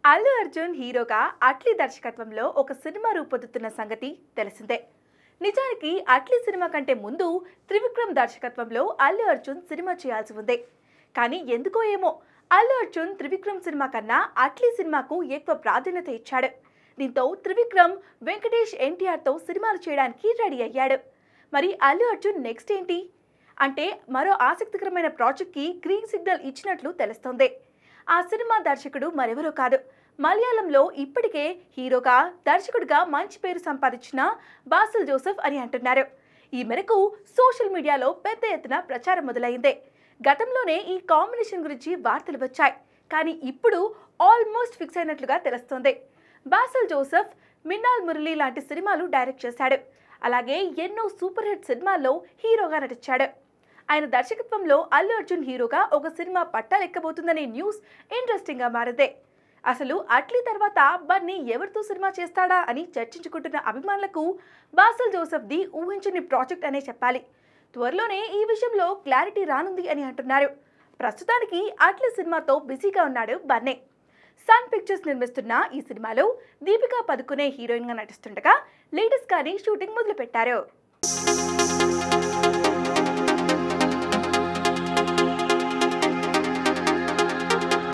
అల్లు అర్జున్ హీరోగా అట్లీ దర్శకత్వంలో ఒక సినిమా రూపొందుతున్న సంగతి తెలిసిందే. నిజానికి అట్లీ సినిమా కంటే ముందు త్రివిక్రమ్ దర్శకత్వంలో అల్లు అర్జున్ సినిమా చేయాల్సి ఉంది. కానీ ఎందుకో ఏమో అల్లు అర్జున్ త్రివిక్రమ్ సినిమా కన్నా అట్లీ సినిమాకు ఎక్కువ ప్రాధాన్యత ఇచ్చాడు. దీంతో త్రివిక్రమ్ వెంకటేష్ ఎన్టీఆర్తో సినిమాలు చేయడానికి రెడీ అయ్యాడు. మరి అల్లు అర్జున్ నెక్స్ట్ ఏంటి అంటే మరో ఆసక్తికరమైన ప్రాజెక్ట్కి గ్రీన్ సిగ్నల్ ఇచ్చినట్లు తెలుస్తోంది. ఆ సినిమా దర్శకుడు మరెవరో కాదు, మలయాళంలో ఇప్పటికే హీరోగా దర్శకుడిగా మంచి పేరు సంపాదించిన బాసిల్ జోసెఫ్ అని అంటున్నారు. ఈ మేరకు సోషల్ మీడియాలో పెద్ద ఎత్తున ప్రచారం మొదలైంది. గతంలోనే ఈ కాంబినేషన్ గురించి వార్తలు వచ్చాయి, కానీ ఇప్పుడు ఆల్మోస్ట్ ఫిక్స్ అయినట్లుగా తెలుస్తోంది. బాసిల్ జోసెఫ్ మిన్నాల్ మురళి లాంటి సినిమాలు డైరెక్ట్ చేశాడు. అలాగే ఎన్నో సూపర్ హిట్ సినిమాల్లో హీరోగా నటించాడు. ఆయన దర్శకత్వంలో అల్లు అర్జున్ హీరోగా ఒక సినిమా పట్టాలెక్కబోతుందనే న్యూస్ ఇంట్రెస్టింగ్ గా మారింది. అసలు అట్లీ తర్వాత బన్నీ ఎవరితో సినిమా చేస్తాడా అని చర్చించుకుంటున్న అభిమానులకు బాసిల్ జోసెఫ్ ది ఊహించని ప్రాజెక్ట్ అనే చెప్పాలి. త్వరలోనే ఈ విషయంలో క్లారిటీ రానుంది అని అంటున్నారు. ప్రస్తుతానికి అట్లీ సినిమాతో బిజీగా ఉన్నాడు బన్నీ. సన్ పిక్చర్స్ నిర్మిస్తున్న ఈ సినిమాలో దీపికా పదుకునే హీరోయిన్ గా నటిస్తుండగా లేటెస్ట్ గానే షూటింగ్ మొదలు పెట్టారు.